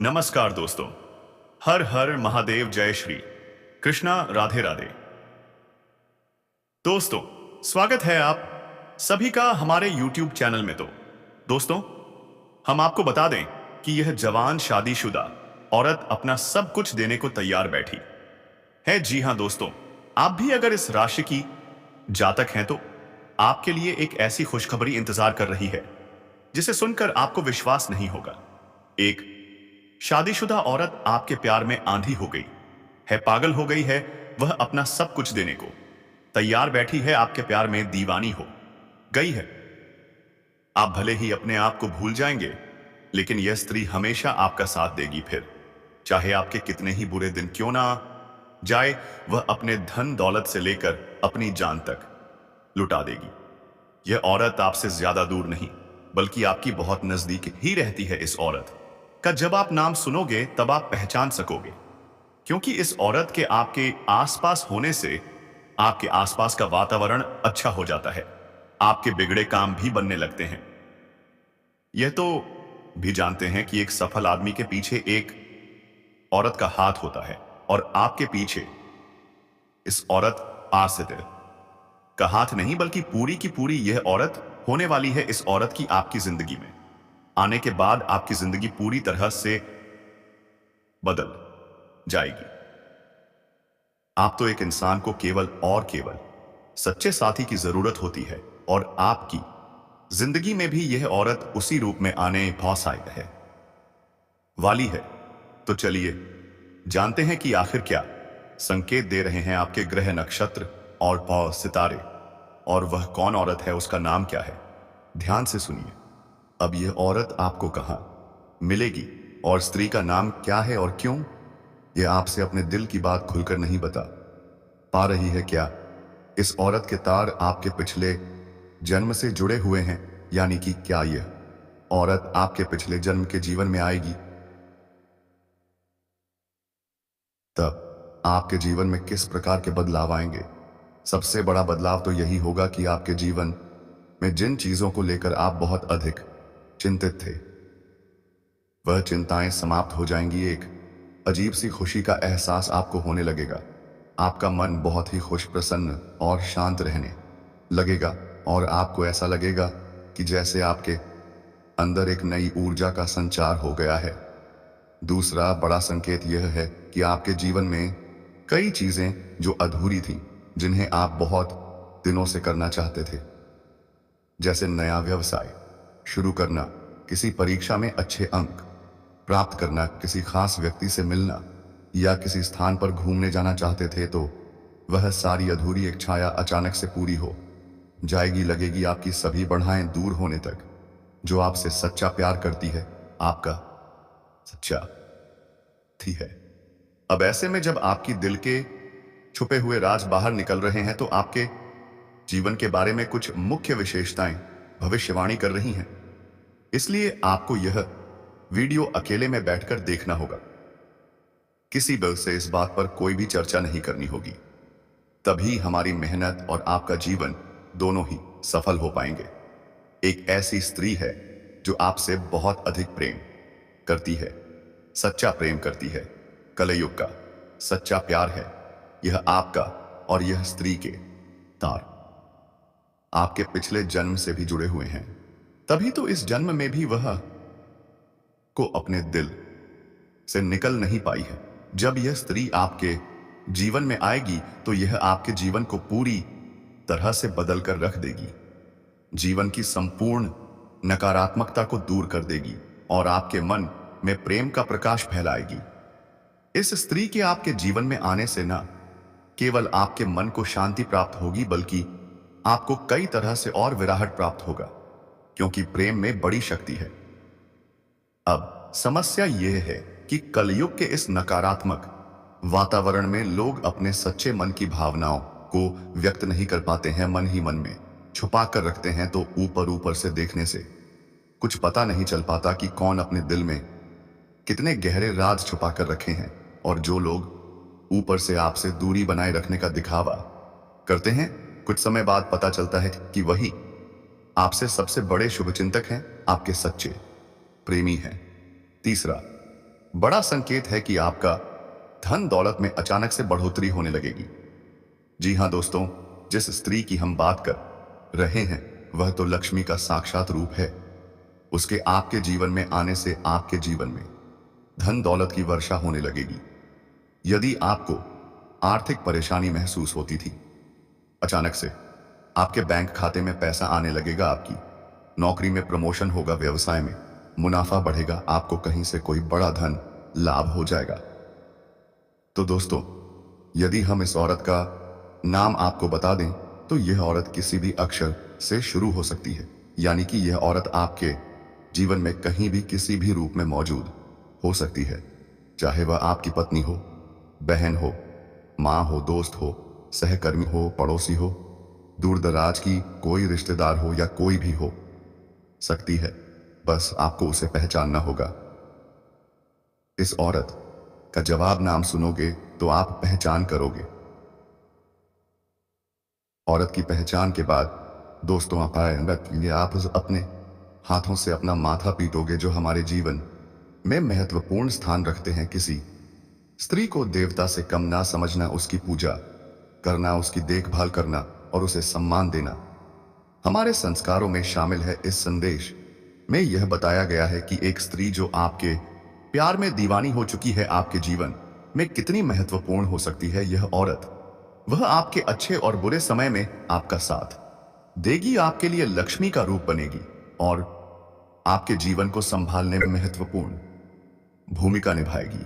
नमस्कार दोस्तों। हर हर महादेव, जय श्री कृष्णा, राधे राधे। दोस्तों, स्वागत है आप सभी का हमारे YouTube चैनल में। तो दोस्तों, हम आपको बता दें कि यह जवान शादीशुदा औरत अपना सब कुछ देने को तैयार बैठी है। जी हां दोस्तों, आप भी अगर इस राशि की जातक हैं तो आपके लिए एक ऐसी खुशखबरी इंतजार कर रही है जिसे सुनकर आपको विश्वास नहीं होगा। एक शादीशुदा औरत आपके प्यार में आंधी हो गई है, पागल हो गई है। वह अपना सब कुछ देने को तैयार बैठी है, आपके प्यार में दीवानी हो गई है। आप भले ही अपने आप को भूल जाएंगे, लेकिन यह स्त्री हमेशा आपका साथ देगी। फिर चाहे आपके कितने ही बुरे दिन क्यों ना जाए, वह अपने धन दौलत से लेकर अपनी जान तक लुटा देगी। यह औरत आपसे ज्यादा दूर नहीं बल्कि आपकी बहुत नजदीक ही रहती है। इस औरत का जब आप नाम सुनोगे तब आप पहचान सकोगे, क्योंकि इस औरत के आपके आसपास होने से आपके आसपास का वातावरण अच्छा हो जाता है। आपके बिगड़े काम भी बनने लगते हैं। यह तो भी जानते हैं कि एक सफल आदमी के पीछे एक औरत का हाथ होता है, और आपके पीछे इस औरत आसित का हाथ नहीं बल्कि पूरी की पूरी यह औरत होने वाली है। इस औरत की आपकी जिंदगी में आने के बाद आपकी जिंदगी पूरी तरह से बदल जाएगी। आप तो एक इंसान को केवल और केवल सच्चे साथी की जरूरत होती है, और आपकी जिंदगी में भी यह औरत उसी रूप में आने बहुत है वाली है। तो चलिए जानते हैं कि आखिर क्या संकेत दे रहे हैं आपके ग्रह, नक्षत्र और सितारे, और वह कौन औरत है, उसका नाम क्या है। ध्यान से सुनिए। अब यह औरत आपको कहां मिलेगी और स्त्री का नाम क्या है और क्यों यह आपसे अपने दिल की बात खुलकर नहीं बता पा रही है। क्या इस औरत के तार आपके पिछले जन्म से जुड़े हुए हैं, यानी कि क्या यह औरत आपके पिछले जन्म के जीवन में आएगी, तब आपके जीवन में किस प्रकार के बदलाव आएंगे। सबसे बड़ा बदलाव तो यही होगा कि आपके जीवन में जिन चीजों को लेकर आप बहुत अधिक चिंतित थे, वह चिंताएं समाप्त हो जाएंगी। एक अजीब सी खुशी का एहसास आपको होने लगेगा। आपका मन बहुत ही खुश, प्रसन्न और शांत रहने लगेगा, और आपको ऐसा लगेगा कि जैसे आपके अंदर एक नई ऊर्जा का संचार हो गया है। दूसरा बड़ा संकेत यह है कि आपके जीवन में कई चीजें जो अधूरी थीं, जिन्हें आप बहुत दिनों से करना चाहते थे, जैसे नया व्यवसाय शुरू करना, किसी परीक्षा में अच्छे अंक प्राप्त करना, किसी खास व्यक्ति से मिलना, या किसी स्थान पर घूमने जाना चाहते थे, तो वह सारी अधूरी एक छाया अचानक से पूरी हो जाएगी। लगेगी आपकी सभी बाधाएं दूर होने तक। जो आपसे सच्चा प्यार करती है, आपका सच्चा थी है। अब ऐसे में जब आपकी दिल के छुपे हुए राज बाहर निकल रहे हैं, तो आपके जीवन के बारे में कुछ मुख्य विशेषताएं भविष्यवाणी कर रही हैं। इसलिए आपको यह वीडियो अकेले में बैठकर देखना होगा। किसी बल से इस बात पर कोई भी चर्चा नहीं करनी होगी। तभी हमारी मेहनत और आपका जीवन दोनों ही सफल हो पाएंगे। एक ऐसी स्त्री है जो आपसे बहुत अधिक प्रेम करती है, सच्चा प्रेम करती है, कलयुग का सच्चा प्यार है। यह आपका और यह स्त्री के तार आपके पिछले जन्म से भी जुड़े हुए हैं। तभी तो इस जन्म में भी वह को अपने दिल से निकल नहीं पाई है। जब यह स्त्री आपके जीवन में आएगी तो यह आपके जीवन को पूरी तरह से बदल कर रख देगी। जीवन की संपूर्ण नकारात्मकता को दूर कर देगी और आपके मन में प्रेम का प्रकाश फैलाएगी। इस स्त्री के आपके जीवन में आने से न केवल आपके मन को शांति प्राप्त होगी, बल्कि आपको कई तरह से और विराहट प्राप्त होगा, क्योंकि प्रेम में बड़ी शक्ति है। अब समस्या यह है कि कलयुग के इस नकारात्मक वातावरण में लोग अपने सच्चे मन की भावनाओं को व्यक्त नहीं कर पाते हैं, मन ही मन में छुपा कर रखते हैं। तो ऊपर ऊपर से देखने से कुछ पता नहीं चल पाता कि कौन अपने दिल में कितने गहरे राज छुपा कर रखे हैं। और जो लोग ऊपर से आपसे दूरी बनाए रखने का दिखावा करते हैं, कुछ समय बाद पता चलता है कि वही आपसे सबसे बड़े शुभचिंतक हैं, आपके सच्चे प्रेमी हैं। तीसरा, बड़ा संकेत है कि आपका धन दौलत में अचानक से बढ़ोतरी होने लगेगी। जी हाँ दोस्तों, जिस स्त्री की हम बात कर रहे हैं वह तो लक्ष्मी का साक्षात रूप है। उसके आपके जीवन में आने से आपके जीवन में धन दौलत की वर्षा होने लगेगी। यदि आपको आर्थिक परेशानी महसूस होती थी, अचानक से आपके बैंक खाते में पैसा आने लगेगा, आपकी नौकरी में प्रमोशन होगा, व्यवसाय में मुनाफा बढ़ेगा, आपको कहीं से कोई बड़ा धन लाभ हो जाएगा। तो दोस्तों, यदि हम इस औरत का नाम आपको बता दें तो यह औरत किसी भी अक्षर से शुरू हो सकती है, यानी कि यह औरत आपके जीवन में कहीं भी किसी भी रूप में मौजूद हो सकती है। चाहे वह आपकी पत्नी हो, बहन हो, माँ हो, दोस्त हो, सहकर्मी हो, पड़ोसी हो, दूर दराज की कोई रिश्तेदार हो या कोई भी हो सकती है। बस आपको उसे पहचानना होगा। इस औरत का जवाब नाम सुनोगे तो आप पहचान करोगे। औरत की पहचान के बाद दोस्तों आप अपने हाथों से अपना माथा पीटोगे, जो हमारे जीवन में महत्वपूर्ण स्थान रखते हैं। किसी स्त्री को देवता से कम ना समझना, उसकी पूजा करना, उसकी देखभाल करना और उसे सम्मान देना हमारे संस्कारों में शामिल है। इस संदेश में यह बताया गया है कि एक स्त्री जो आपके प्यार में दीवानी हो चुकी है, आपके जीवन में कितनी महत्वपूर्ण हो सकती है। यह औरत वह आपके अच्छे और बुरे समय में आपका साथ देगी, आपके लिए लक्ष्मी का रूप बनेगी और आपके जीवन को संभालने में महत्वपूर्ण भूमिका निभाएगी।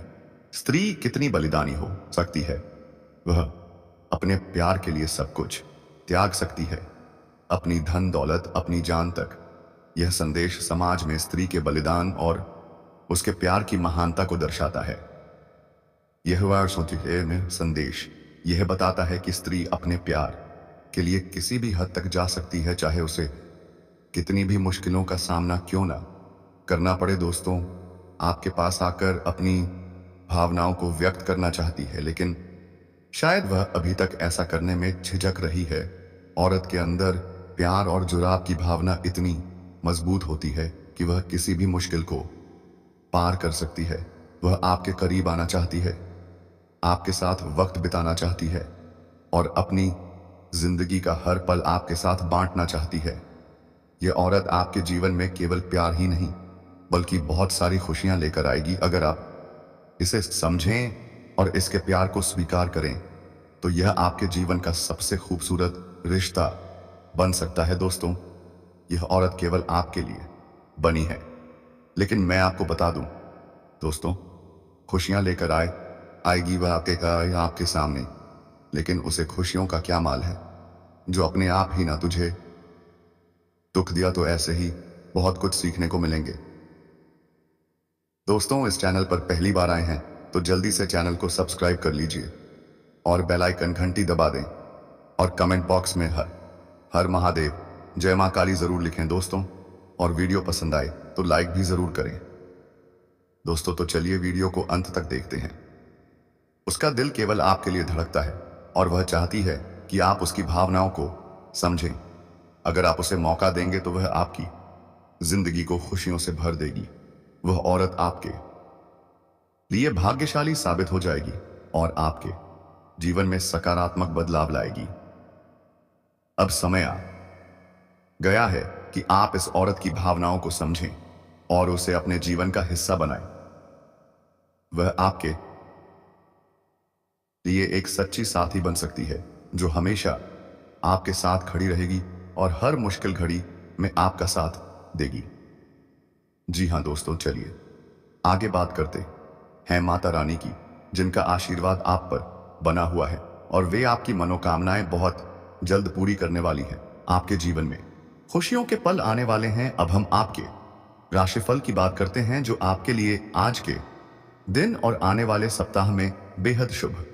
स्त्री कितनी बलिदानी हो सकती है, वह अपने प्यार के लिए सब कुछ त्याग सकती है, अपनी धन दौलत, अपनी जान तक। यह संदेश समाज में स्त्री के बलिदान और उसके प्यार की महानता को दर्शाता है। यह संदेश यह बताता है कि स्त्री अपने प्यार के लिए किसी भी हद तक जा सकती है, चाहे उसे कितनी भी मुश्किलों का सामना क्यों ना करना पड़े। दोस्तों, आपके पास आकर अपनी भावनाओं को व्यक्त करना चाहती है, लेकिन शायद वह अभी तक ऐसा करने में झिझक रही है। औरत के अंदर प्यार और जुड़ाव की भावना इतनी मजबूत होती है कि वह किसी भी मुश्किल को पार कर सकती है। वह आपके करीब आना चाहती है, आपके साथ वक्त बिताना चाहती है और अपनी जिंदगी का हर पल आपके साथ बांटना चाहती है। यह औरत आपके जीवन में केवल प्यार ही नहीं बल्कि बहुत सारी खुशियां लेकर आएगी। अगर आप इसे समझें और इसके प्यार को स्वीकार करें तो यह आपके जीवन का सबसे खूबसूरत रिश्ता बन सकता है। दोस्तों, यह औरत केवल आपके लिए बनी है, लेकिन मैं आपको बता दूं दोस्तों, खुशियां लेकर आएगी वह आपके सामने, लेकिन उसे खुशियों का क्या माल है जो अपने आप ही ना तुझे दुख दिया। तो ऐसे ही बहुत कुछ सीखने को मिलेंगे। दोस्तों, इस चैनल पर पहली बार आए हैं तो जल्दी से चैनल को सब्सक्राइब कर लीजिए और बेल आइकन घंटी दबा दें और कमेंट बॉक्स में हर हर महादेव, जय मां काली जरूर लिखें दोस्तों। और वीडियो पसंद आए तो लाइक भी जरूर करें दोस्तों। तो चलिए वीडियो को अंत तक देखते हैं। उसका दिल केवल आपके लिए धड़कता है और वह चाहती है कि आप उसकी भावनाओं को समझें। अगर आप उसे मौका देंगे तो वह आपकी जिंदगी को खुशियों से भर देगी। वह औरत आपके लिए भाग्यशाली साबित हो जाएगी और आपके जीवन में सकारात्मक बदलाव लाएगी। अब समय आ गया है कि आप इस औरत की भावनाओं को समझें और उसे अपने जीवन का हिस्सा बनाएं। वह आपके लिए एक सच्ची साथी बन सकती है जो हमेशा आपके साथ खड़ी रहेगी और हर मुश्किल घड़ी में आपका साथ देगी। जी हाँ दोस्तों, चलिए आगे बात करते हैं माता रानी की, जिनका आशीर्वाद आप पर बना हुआ है और वे आपकी मनोकामनाएं बहुत जल्द पूरी करने वाली हैं। आपके जीवन में खुशियों के पल आने वाले हैं। अब हम आपके राशिफल की बात करते हैं, जो आपके लिए आज के दिन और आने वाले सप्ताह में बेहद शुभ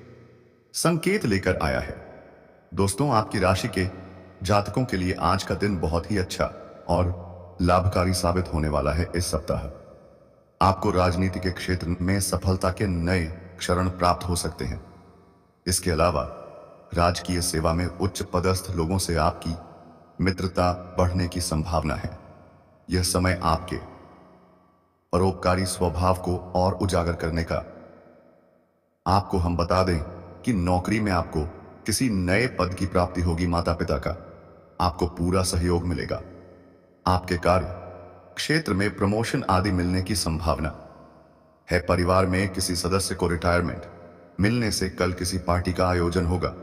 संकेत लेकर आया है। दोस्तों, आपकी राशि के जातकों के लिए आज का दिन बहुत ही अच्छा और लाभकारी साबित होने वाला है। इस सप्ताह आपको राजनीति के क्षेत्र में सफलता के नए क्षण प्राप्त हो सकते हैं। इसके अलावा राजकीय सेवा में उच्च पदस्थ लोगों से आपकी मित्रता बढ़ने की संभावना है। यह समय आपके परोपकारी स्वभाव को और उजागर करने का। आपको हम बता दें कि नौकरी में आपको किसी नए पद की प्राप्ति होगी। माता पिता का आपको पूरा सहयोग मिलेगा। आपके कार्य क्षेत्र में प्रमोशन आदि मिलने की संभावना है। परिवार में किसी सदस्य को रिटायरमेंट मिलने से कल किसी पार्टी का आयोजन होगा।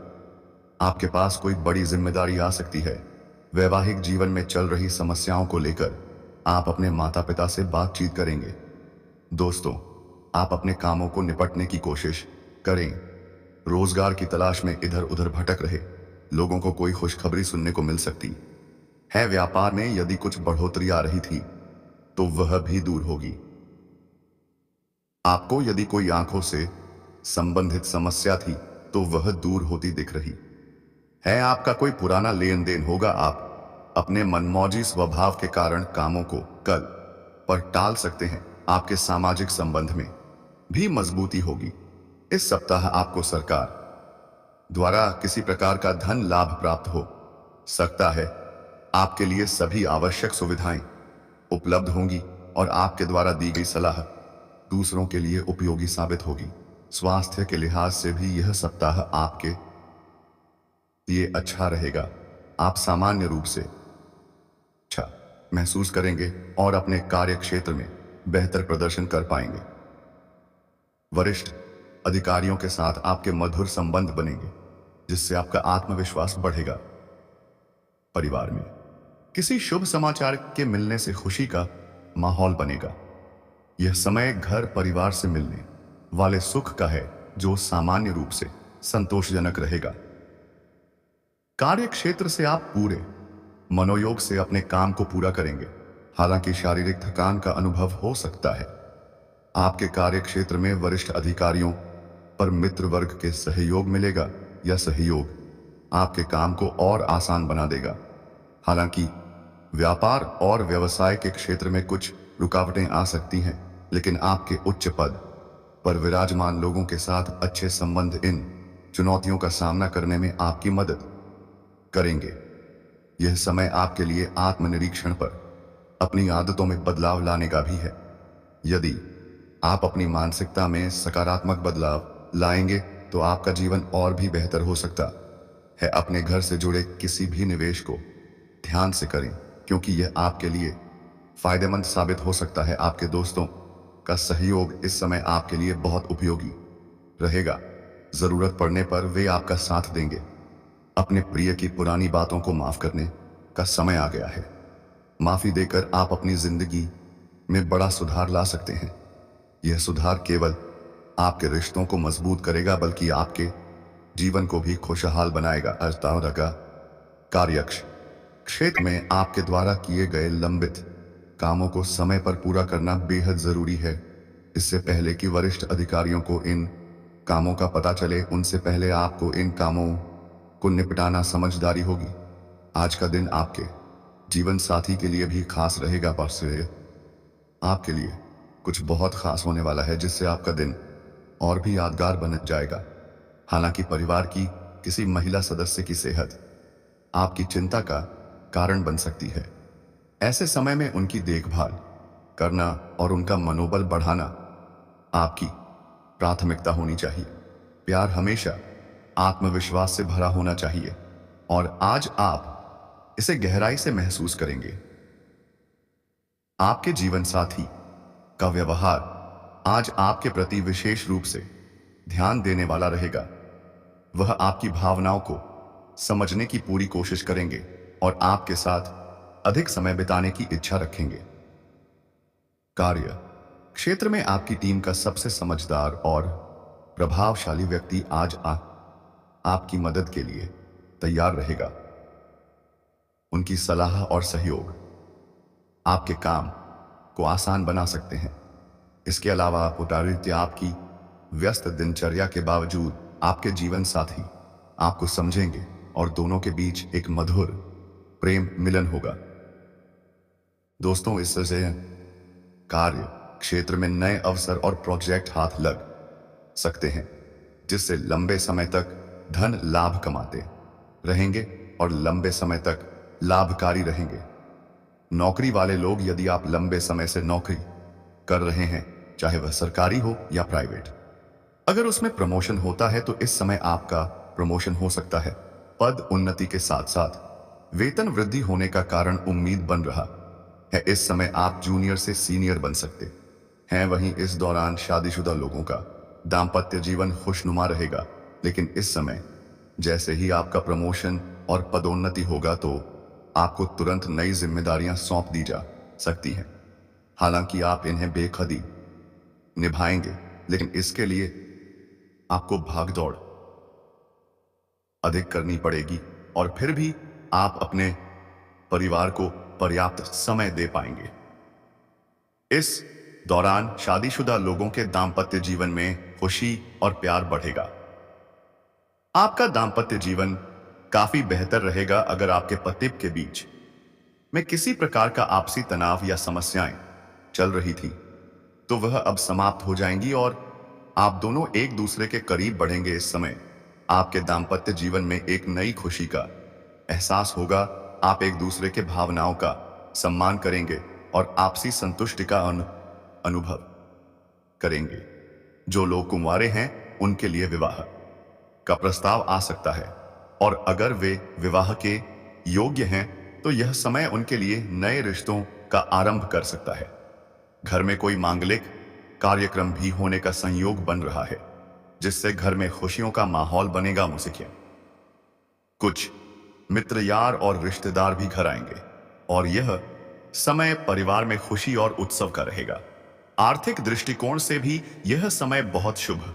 आपके पास कोई बड़ी जिम्मेदारी आ सकती है। वैवाहिक जीवन में चल रही समस्याओं को लेकर आप अपने माता पिता से बातचीत करेंगे। दोस्तों, आप अपने कामों को निपटने की कोशिश करें। रोजगार की तलाश में इधर उधर भटक रहे लोगों को कोई खुशखबरी सुनने को मिल सकती है। व्यापार में यदि कुछ बढ़ोतरी आ रही थी तो वह भी दूर होगी। आपको यदि कोई आंखों से संबंधित समस्या थी तो वह दूर होती दिख रही है। आपका कोई पुराना लेन देन होगा। आप अपने मनमौजी स्वभाव के कारण कामों को कल पर टाल सकते हैं। आपके सामाजिक संबंध में भी मजबूती होगी। इस सप्ताह आपको सरकार द्वारा किसी प्रकार का धन लाभ प्राप्त हो सकता है। आपके लिए सभी आवश्यक सुविधाएं उपलब्ध होंगी और आपके द्वारा दी गई सलाह दूसरों के लिए उपयोगी साबित होगी। स्वास्थ्य के लिहाज से भी यह सप्ताह आपके लिए अच्छा रहेगा। आप सामान्य रूप से अच्छा महसूस करेंगे और अपने कार्य क्षेत्र में बेहतर प्रदर्शन कर पाएंगे। वरिष्ठ अधिकारियों के साथ आपके मधुर संबंध बनेंगे जिससे आपका आत्मविश्वास बढ़ेगा। परिवार में किसी शुभ समाचार के मिलने से खुशी का माहौल बनेगा। यह समय घर परिवार से मिलने वाले सुख का है जो सामान्य रूप से संतोषजनक रहेगा। कार्य क्षेत्र से आप पूरे मनोयोग से अपने काम को पूरा करेंगे। हालांकि शारीरिक थकान का अनुभव हो सकता है। आपके कार्य क्षेत्र में वरिष्ठ अधिकारियों पर मित्र वर्ग के सहयोग मिलेगा। यह सहयोग आपके काम को और आसान बना देगा। हालांकि व्यापार और व्यवसाय के क्षेत्र में कुछ रुकावटें आ सकती हैं, लेकिन आपके उच्च पद पर विराजमान लोगों के साथ अच्छे संबंध इन चुनौतियों का सामना करने में आपकी मदद करेंगे। यह समय आपके लिए आत्मनिरीक्षण पर अपनी आदतों में बदलाव लाने का भी है। यदि आप अपनी मानसिकता में सकारात्मक बदलाव लाएंगे तो आपका जीवन और भी बेहतर हो सकता है। अपने घर से जुड़े किसी भी निवेश को ध्यान से करें क्योंकि यह आपके लिए फायदेमंद साबित हो सकता है। आपके दोस्तों का सहयोग इस समय आपके लिए बहुत उपयोगी रहेगा। जरूरत पड़ने पर वे आपका साथ देंगे। अपने प्रिय की पुरानी बातों को माफ करने का समय आ गया है। माफी देकर आप अपनी जिंदगी में बड़ा सुधार ला सकते हैं। यह सुधार केवल आपके रिश्तों को मजबूत करेगा बल्कि आपके जीवन को भी खुशहाल बनाएगा। अर्थात कार्य क्षेत्र में आपके द्वारा किए गए लंबित कामों को समय पर पूरा करना बेहद जरूरी है। इससे पहले कि वरिष्ठ अधिकारियों को इन कामों का पता चले, उनसे पहले आपको इन कामों को निपटाना समझदारी होगी। आज का दिन आपके जीवन साथी के लिए भी खास रहेगा। बस आपके लिए कुछ बहुत खास होने वाला है जिससे आपका दिन और भी यादगार बन जाएगा। हालांकि परिवार की किसी महिला सदस्य की सेहत आपकी चिंता का कारण बन सकती है। ऐसे समय में उनकी देखभाल करना और उनका मनोबल बढ़ाना आपकी प्राथमिकता होनी चाहिए। प्यार हमेशा आत्मविश्वास से भरा होना चाहिए और आज आप इसे गहराई से महसूस करेंगे। आपके जीवन साथी का व्यवहार आज आपके प्रति विशेष रूप से ध्यान देने वाला रहेगा। वह आपकी भावनाओं को समझने की पूरी कोशिश करेंगे और आपके साथ अधिक समय बिताने की इच्छा रखेंगे। कार्य क्षेत्र में आपकी टीम का सबसे समझदार और प्रभावशाली व्यक्ति आज आपकी मदद के लिए तैयार रहेगा। उनकी सलाह और सहयोग आपके काम को आसान बना सकते हैं। इसके अलावा आपकी व्यस्त दिनचर्या के बावजूद आपके जीवन साथी आपको समझेंगे और दोनों के बीच एक मधुर प्रेम मिलन होगा। दोस्तों, इससे कार्य क्षेत्र में नए अवसर और प्रोजेक्ट हाथ लग सकते हैं जिससे लंबे समय तक धन लाभ कमाते रहेंगे और लंबे समय तक लाभकारी रहेंगे। नौकरी वाले लोग, यदि आप लंबे समय से नौकरी कर रहे हैं, चाहे वह सरकारी हो या प्राइवेट। अगर उसमें प्रमोशन होता है तो इस समय आपका प्रमोशन हो सकता है। पद उन्नति के साथ साथ वेतन वृद्धि होने का कारण उम्मीद बन रहा है। इस समय आप जूनियर से सीनियर बन सकते हैं। वहीं इस दौरान शादीशुदा लोगों का दाम्पत्य जीवन खुशनुमा रहेगा, लेकिन इस समय जैसे ही आपका प्रमोशन और पदोन्नति होगा तो आपको तुरंत नई जिम्मेदारियां सौंप दी जा सकती हैं। हालांकि आप इन्हें बेखुदी निभाएंगे, लेकिन इसके लिए आपको भागदौड़ अधिक करनी पड़ेगी और फिर भी आप अपने परिवार को पर्याप्त समय दे पाएंगे। इस दौरान शादीशुदा लोगों के दाम्पत्य जीवन में खुशी और प्यार बढ़ेगा। आपका दाम्पत्य जीवन काफी बेहतर रहेगा। अगर आपके पति के बीच में किसी प्रकार का आपसी तनाव या समस्याएं चल रही थी तो वह अब समाप्त हो जाएंगी और आप दोनों एक दूसरे के करीब बढ़ेंगे। इस समय आपके दाम्पत्य जीवन में एक नई खुशी का एहसास होगा। आप एक दूसरे के भावनाओं का सम्मान करेंगे और आपसी संतुष्टि का अनुभव करेंगे। जो लोग कुंवारे हैं उनके लिए विवाह का प्रस्ताव आ सकता है और अगर वे विवाह के योग्य हैं तो यह समय उनके लिए नए रिश्तों का आरंभ कर सकता है। घर में कोई मांगलिक कार्यक्रम भी होने का संयोग बन रहा है, जिससे घर में खुशियों का माहौल बनेगा। मुझे कुछ मित्र, यार और रिश्तेदार भी घर आएंगे और यह समय परिवार में खुशी और उत्सव का रहेगा। आर्थिक दृष्टिकोण से भी यह समय बहुत शुभ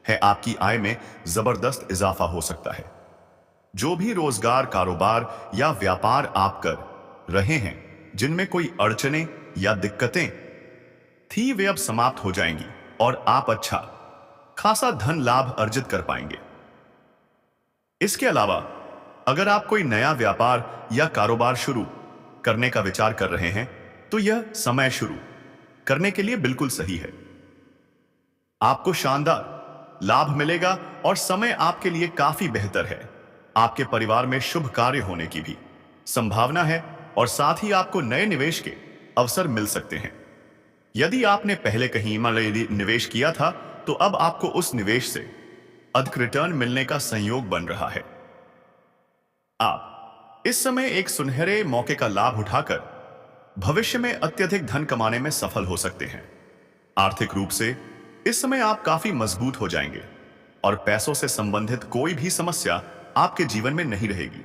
है। आपकी आय में जबरदस्त इजाफा हो सकता है। जो भी रोजगार, कारोबार या व्यापार आप कर रहे हैं जिनमें कोई अड़चनें या दिक्कतें थी वे अब समाप्त हो जाएंगी और आप अच्छा खासा धन लाभ अर्जित कर पाएंगे। इसके अलावा अगर आप कोई नया व्यापार या कारोबार शुरू करने का विचार कर रहे हैं तो यह समय शुरू करने के लिए बिल्कुल सही है। आपको शानदार लाभ मिलेगा और समय आपके लिए काफी बेहतर है। आपके परिवार में शुभ कार्य होने की भी संभावना है और साथ ही आपको नए निवेश के अवसर मिल सकते हैं। यदि आपने पहले कहीं निवेश किया था तो अब आपको उस निवेश से अधिक रिटर्न मिलने का संयोग बन रहा है। आप इस समय एक सुनहरे मौके का लाभ उठाकर भविष्य में अत्यधिक धन कमाने में सफल हो सकते हैं। आर्थिक रूप से इस समय आप काफी मजबूत हो जाएंगे और पैसों से संबंधित कोई भी समस्या आपके जीवन में नहीं रहेगी।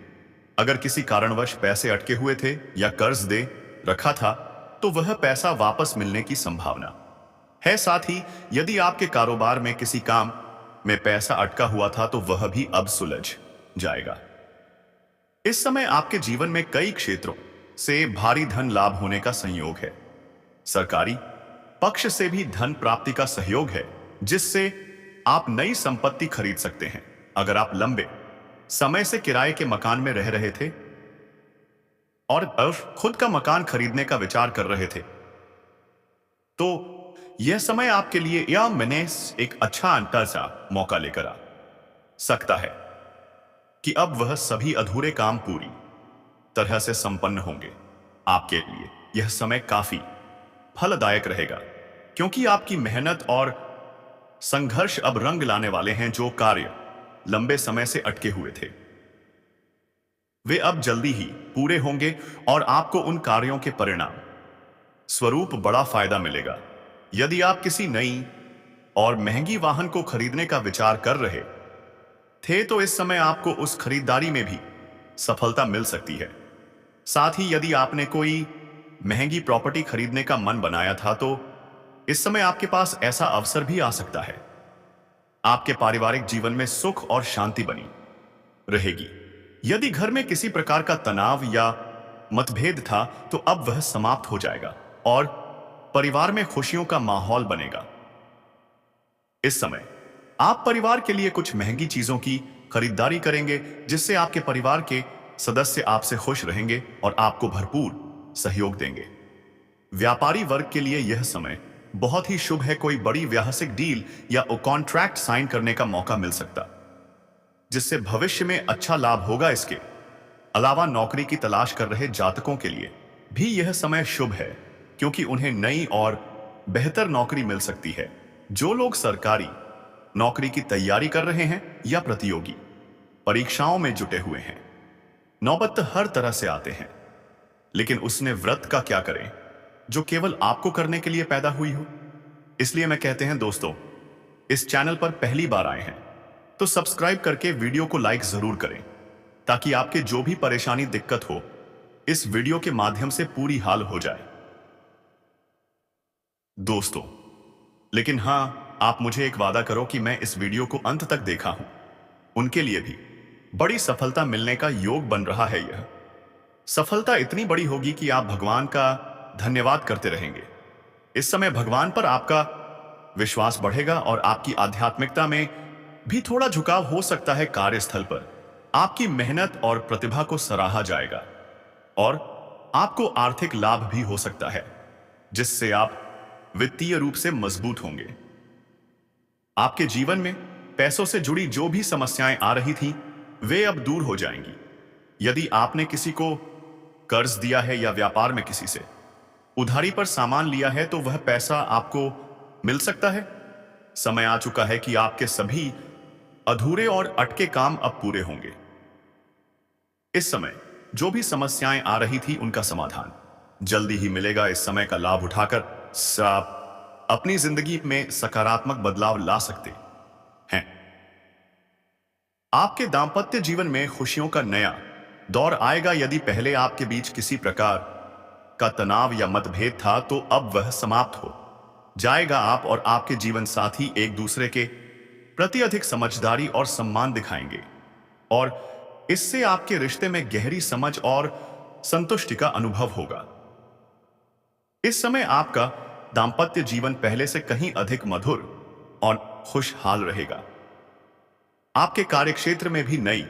अगर किसी कारणवश पैसे अटके हुए थे या कर्ज दे रखा था तो वह पैसा वापस मिलने की संभावना है। साथ ही यदि आपके कारोबार में किसी काम में पैसा अटका हुआ था तो वह भी अब सुलझ जाएगा। इस समय आपके जीवन में कई क्षेत्रों से भारी धन लाभ होने का संयोग है। सरकारी पक्ष से भी धन प्राप्ति का सहयोग है, जिससे आप नई संपत्ति खरीद सकते हैं। अगर आप लंबे समय से किराए के मकान में रह रहे थे और अब खुद का मकान खरीदने का विचार कर रहे थे तो यह समय आपके लिए या मैंने एक अच्छा अंतरसा मौका लेकर आ सकता है कि अब वह सभी अधूरे काम पूरी तरह से संपन्न होंगे। आपके लिए यह समय काफी फलदायक रहेगा क्योंकि आपकी मेहनत और संघर्ष अब रंग लाने वाले हैं। जो कार्य लंबे समय से अटके हुए थे वे अब जल्दी ही पूरे होंगे और आपको उन कार्यों के परिणाम स्वरूप बड़ा फायदा मिलेगा। यदि आप किसी नई और महंगी वाहन को खरीदने का विचार कर रहे थे तो इस समय आपको उस खरीदारी में भी सफलता मिल सकती है। साथ ही यदि आपने कोई महंगी प्रॉपर्टी खरीदने का मन बनाया था तो इस समय आपके पास ऐसा अवसर भी आ सकता है। आपके पारिवारिक जीवन में सुख और शांति बनी रहेगी। यदि घर में किसी प्रकार का तनाव या मतभेद था तो अब वह समाप्त हो जाएगा और परिवार में खुशियों का माहौल बनेगा। इस समय आप परिवार के लिए कुछ महंगी चीजों की खरीदारी करेंगे जिससे आपके परिवार के सदस्य आपसे खुश रहेंगे और आपको भरपूर सहयोग देंगे। व्यापारी वर्ग के लिए यह समय बहुत ही शुभ है। कोई बड़ी व्यावसायिक डील या कॉन्ट्रैक्ट साइन करने का मौका मिल सकता जिससे भविष्य में अच्छा लाभ होगा। इसके अलावा नौकरी की तलाश कर रहे जातकों के लिए भी यह समय शुभ है क्योंकि उन्हें नई और बेहतर नौकरी मिल सकती है। जो लोग सरकारी नौकरी की तैयारी कर रहे हैं या प्रतियोगी परीक्षाओं में जुटे हुए हैं, नौबत हर तरह से आते हैं, लेकिन उसने व्रत का क्या करें जो केवल आपको करने के लिए पैदा हुई हो। इसलिए मैं कहते हैं दोस्तों, इस चैनल पर पहली बार आए हैं तो सब्सक्राइब करके वीडियो को लाइक जरूर करें, ताकि आपके जो भी परेशानी दिक्कत हो इस वीडियो के माध्यम से पूरी हाल हो जाए दोस्तों। लेकिन हां, आप मुझे एक वादा करो कि मैं इस वीडियो को अंत तक देखा हूं, उनके लिए भी बड़ी सफलता मिलने का योग बन रहा है। यह सफलता इतनी बड़ी होगी कि आप भगवान का धन्यवाद करते रहेंगे। इस समय भगवान पर आपका विश्वास बढ़ेगा और आपकी आध्यात्मिकता में भी थोड़ा झुकाव हो सकता है। कार्यस्थल पर आपकी मेहनत और प्रतिभा को सराहा जाएगा और आपको आर्थिक लाभ भी हो सकता है, जिससे आप वित्तीय रूप से मजबूत होंगे। आपके जीवन में पैसों से जुड़ी जो भी समस्याएं आ रही थी वे अब दूर हो जाएंगी। यदि आपने किसी को कर्ज दिया है या व्यापार में किसी से उधारी पर सामान लिया है तो वह पैसा आपको मिल सकता है। समय आ चुका है कि आपके सभी अधूरे और अटके काम अब पूरे होंगे। इस समय जो भी समस्याएं आ रही थी उनका समाधान जल्दी ही मिलेगा। इस समय का लाभ उठाकर आप अपनी जिंदगी में सकारात्मक बदलाव ला सकते हैं। आपके दांपत्य जीवन में खुशियों का नया दौर आएगा। यदि पहले आपके बीच किसी प्रकार का तनाव या मतभेद था तो अब वह समाप्त हो जाएगा। आप और आपके जीवन साथी एक दूसरे के प्रति अधिक समझदारी और सम्मान दिखाएंगे और इससे आपके रिश्ते में गहरी समझ और संतुष्टि का अनुभव होगा। इस समय आपका दांपत्य जीवन पहले से कहीं अधिक मधुर और खुशहाल रहेगा। आपके कार्यक्षेत्र में भी नई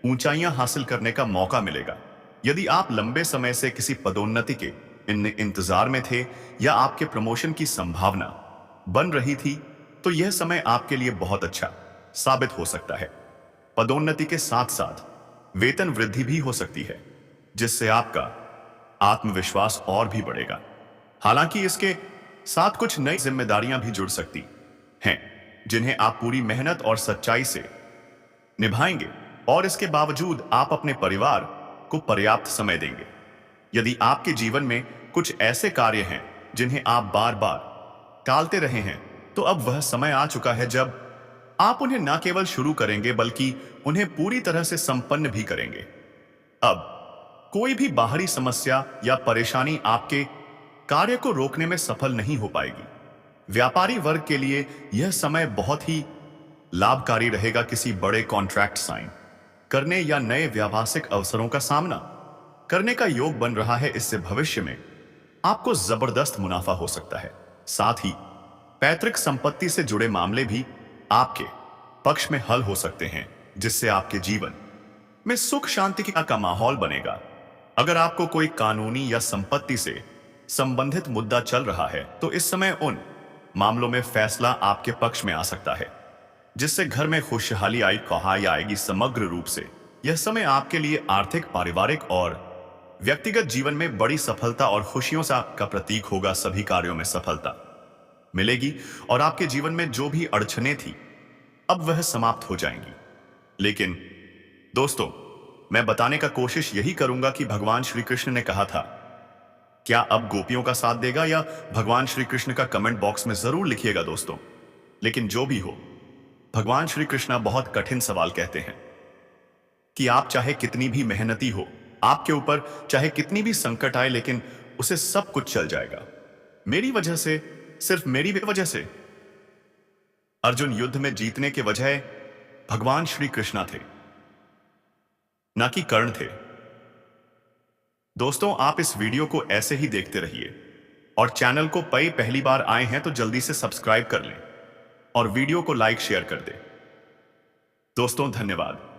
ऊंचाइयां हासिल करने का मौका मिलेगा। यदि आप लंबे समय से किसी पदोन्नति के इंतजार में थे या आपके प्रमोशन की संभावना बन रही थी तो यह समय आपके लिए बहुत अच्छा साबित हो सकता है। पदोन्नति के साथ साथ वेतन वृद्धि भी हो सकती है, जिससे आपका आत्मविश्वास और भी बढ़ेगा। हालांकि इसके साथ कुछ नई जिम्मेदारियां भी जुड़ सकती हैं, जिन्हें आप पूरी मेहनत और सच्चाई से निभाएंगे और इसके बावजूद आप अपने परिवार को पर्याप्त समय देंगे। यदि आपके जीवन में कुछ ऐसे कार्य हैं जिन्हें आप बार बार टालते रहे हैं तो अब वह समय आ चुका है जब आप उन्हें न केवल शुरू करेंगे बल्कि उन्हें पूरी तरह से संपन्न भी करेंगे। अब कोई भी बाहरी समस्या या परेशानी आपके कार्य को रोकने में सफल नहीं हो पाएगी। व्यापारी वर्ग के लिए यह समय बहुत ही लाभकारी रहेगा। किसी बड़े कॉन्ट्रैक्ट साइन करने या नए व्यावसायिक अवसरों का सामना करने का योग बन रहा है। इससे भविष्य में आपको जबरदस्त मुनाफा हो सकता है। साथ ही पैतृक संपत्ति से जुड़े मामले भी आपके पक्ष में हल हो सकते हैं, जिससे आपके जीवन में सुख शांति का माहौल बनेगा। अगर आपको कोई कानूनी या संपत्ति से संबंधित मुद्दा चल रहा है तो इस समय उन मामलों में फैसला आपके पक्ष में आ सकता है, जिससे घर में खुशहाली आएगी। समग्र रूप से यह समय आपके लिए आर्थिक, पारिवारिक और व्यक्तिगत जीवन में बड़ी सफलता और खुशियों का प्रतीक होगा। सभी कार्यों में सफलता मिलेगी और आपके जीवन में जो भी अड़चनें थी अब वह समाप्त हो जाएंगी। लेकिन दोस्तों, मैं बताने का कोशिश यही करूंगा कि भगवान श्री कृष्ण ने कहा था, क्या अब गोपियों का साथ देगा या भगवान श्री कृष्ण का कमेंट बॉक्स में जरूर लिखिएगा दोस्तों। लेकिन जो भी हो, भगवान श्री कृष्ण बहुत कठिन सवाल कहते हैं कि आप चाहे कितनी भी मेहनती हो, आपके ऊपर चाहे कितनी भी संकट आए, लेकिन उसे सब कुछ चल जाएगा मेरी वजह से, सिर्फ मेरी वजह से। अर्जुन युद्ध में जीतने के वजह भगवान श्री कृष्ण थे, ना कि कर्ण थे। दोस्तों, आप इस वीडियो को ऐसे ही देखते रहिए और चैनल को पहली बार आए हैं तो जल्दी से सब्सक्राइब कर लें और वीडियो को लाइक शेयर कर दें। दोस्तों, धन्यवाद।